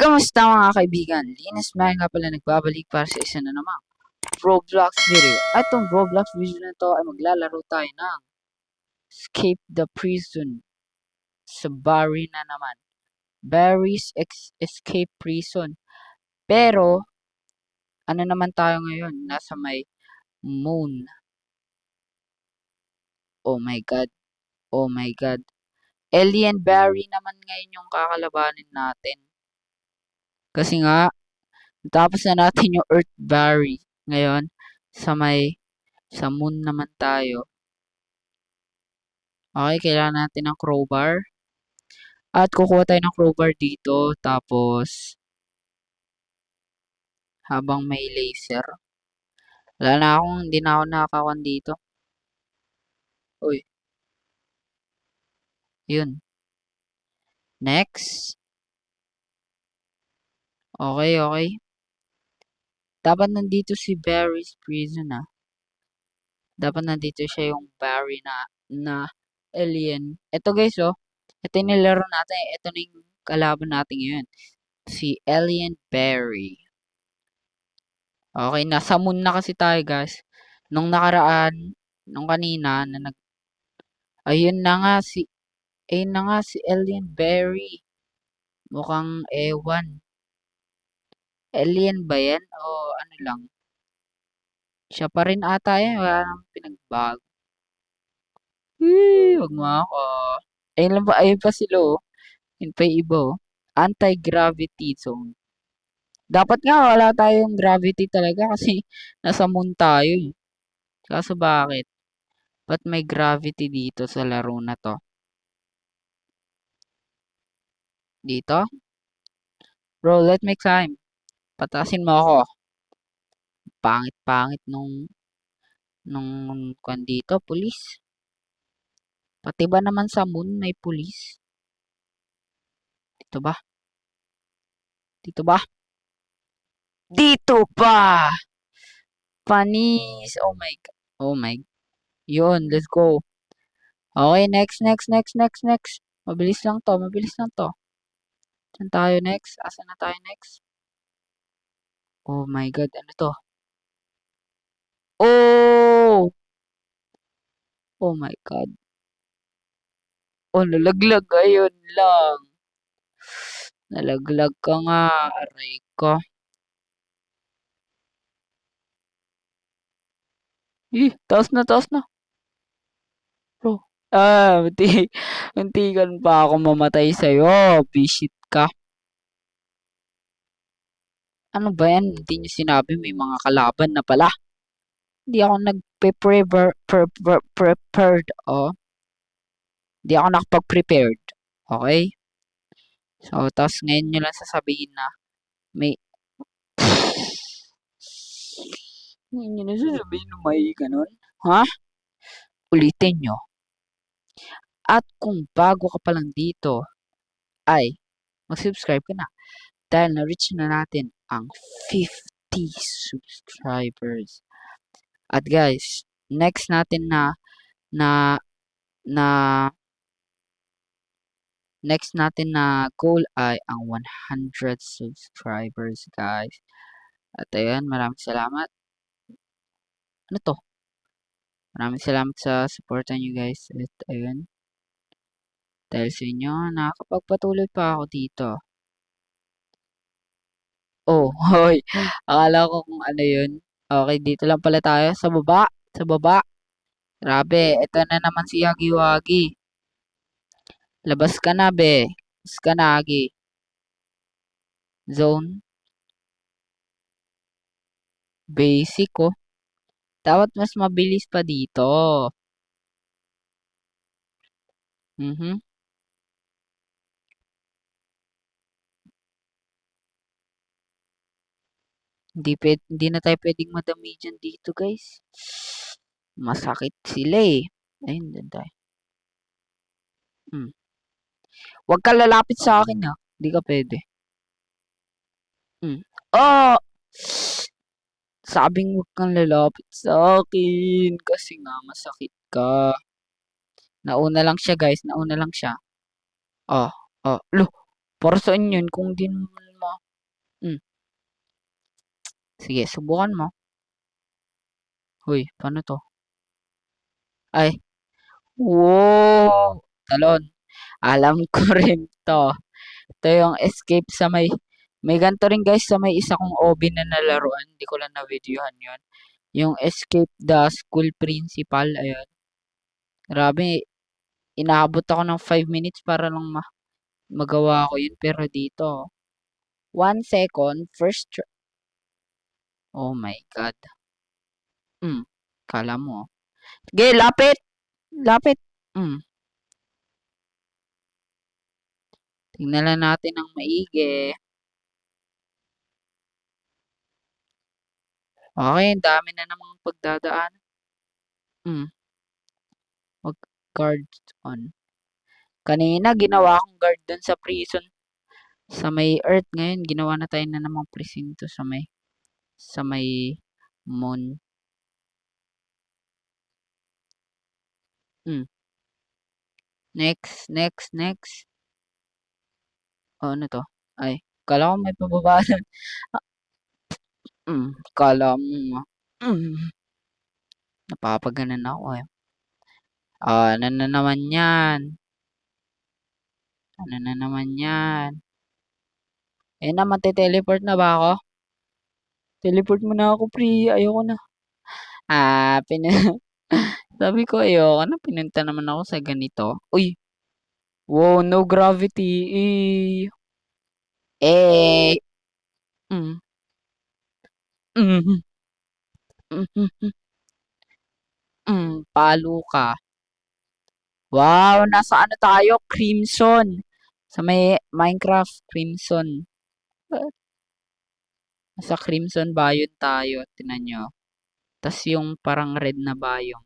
Kamusta mga kaibigan? Linus Mary nga pala nagbabalik para sa isa na namang Roblox video. At itong Roblox video na to ay maglalaro tayo ng Escape the Prison sa Barry na naman. Barry's Escape Prison. Pero, ano naman tayo ngayon? Nasa may moon. Oh my god. Oh my god. Alien Barry naman ngayon yung kakalabanin natin. Kasi nga, tapos na natin yung Earth Barry. Ngayon, sa moon naman tayo. Okay, kailangan natin ng crowbar. At kukuha tayo ng crowbar dito. Tapos, habang may laser. Hindi na ako nakakawan dito. Uy. Yun. Next. Okay, okay. Dapat nandito si Barry's Prison Dapat nandito siya yung Barry na alien. Ito guys ito yung nilaro natin. Ito na yung kalaban natin ngayon. Si Alien Barry. Okay, nasa moon na kasi tayo guys. Nung kanina ayun na nga si Alien Barry. Mukhang ewan. Alien ba yan? O ano lang? Siya pa rin ata yan. Wala nang pinagbago. Wag mo ako. Ayun pa sila Yun pa yung iba Anti-gravity zone. Dapat nga wala tayong gravity talaga kasi nasa moon tayo Kaso bakit? Ba't may gravity dito sa laro na to? Dito? Bro, let me climb. Patasin mo ako. Pangit-pangit nung kwan dito, pulis. Pati ba naman sa moon may pulis? Dito ba? Dito ba? Dito ba? Panis. Oh my God. Oh my. Yun, let's go. Okay, next. Mabilis lang to. Saan tayo next? Asan na tayo next? Oh my God, ano to? Oh! Oh my God. Oh, nalaglag. Ayun lang. Nalaglag ka nga. Aray ka. Taas na. Bro. Muntikan pa ako mamatay sa'yo. Visit ka. Ano ba yan? Hindi nyo sinabi may mga kalaban na pala. Hindi ako prepared Hindi ako nakapag-prepared. Okay? So, tapos ngayon nyo lang sasabihin na may ngayon nyo lang sasabihin na may ganun. Ha? Ulitin nyo. At kung bago ka pa lang dito, ay mag-subscribe ka na. Dahil na-reach na natin ang 50 subscribers. At guys, next natin na goal ay ang 100 subscribers, guys. At ayun, maraming salamat. Ano to? Maraming salamat sa suporta nyo, guys. At ayun, dahil sa inyo, nakakapagpatuloy pa ako dito. Oh, hoy. Akala ko kung ano yun. Okay, dito lang pala tayo. Sa baba. Grabe, ito na naman si Yagi Wagi. Labas ka na, be. Labas ka na, Agi. Zone. Basic, Dapat mas mabilis pa dito. Hindi na tayo pwedeng madami dyan dito, guys. Masakit sila Ayun, doon tayo. Huwag ka lalapit sa akin, Hindi ka pwede. Oh! Sabing huwag kang lalapit sa akin kasi nga masakit ka. Nauna lang siya, guys. Nauna lang siya. Lo, para saan yun kung di mo. Hmm, sige, subukan mo. Hoy, paano to? Ay, wow! Talon. Alam ko rin to. Ito yung escape sa may ganito rin guys sa may isa kong OB na nalaruan. Hindi ko lang na-videohan yun. Yung escape the school principal. Ayun. Grabe. Inaabot ako ng 5 minutes para lang magawa ko yun. Pero dito, 1 second, first try. Oh my God. Hmm. Kala mo. Sige, lapit! Lapit! Hmm. Tingnan lang natin ng maigi. Okay, dami na namang pagdadaan. Hmm. Wag guard on. Kanina, ginawa akong guard dun sa prison. Sa may earth ngayon, ginawa na tayo na namang presinto sa may moon. Hmm. Next, next, next. Oh, ano to? Ay, kala ko may pababaan. Kala mo. Napapaganan ako eh. Ah, ano na naman yan? Ano na naman yan? Eh na, teleport na ba ako? Teleport mo na ako, pre. Ayoko na. Ah, sabi ko ayoko na. Pinunta naman ako sa ganito. Uy! Wow, no gravity. Eh. Mm, mm, mm, mm, palo ka. Wow, nasa ano tayo? Crimson. Sa may Minecraft, Crimson. Nasa Crimson Bayon tayo. Tinan nyo. Tas yung parang red na bayong.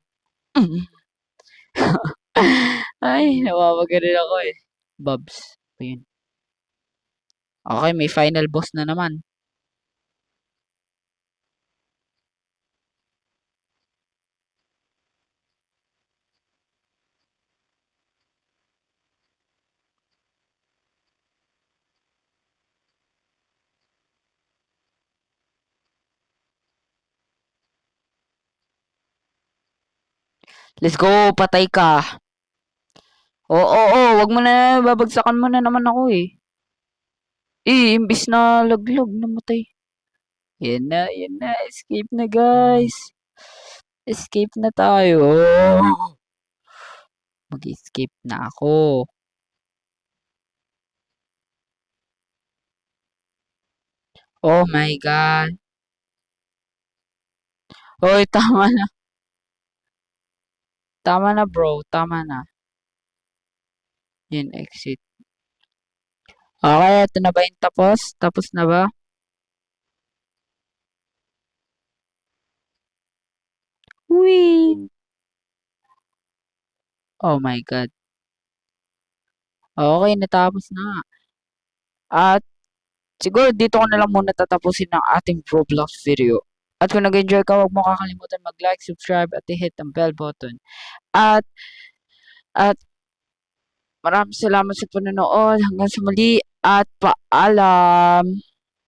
Ay, nawawagarin ako eh. Bobs. Ayun. Okay, may final boss na naman. Let's go, patay ka. Oo, wag mo na, babagsakan mo na naman ako eh. Imbis na laglag, namatay. Yan na, escape na guys. Escape na tayo. Mag-escape na ako. Oh my God. Hoy, tama na. Tama na bro, tama na. Yun, exit. Okay, ito na ba yung tapos? Tapos na ba? Whee! Oh my God. Okay, natapos na nga. At siguro dito ko na lang muna tatapusin ang ating Roblox video. At kung nag-enjoy ka, huwag mo kakalimutan mag-like, subscribe, at i-hit ang bell button. At, at maraming salamat sa panonood. Hanggang sa muli at paalam!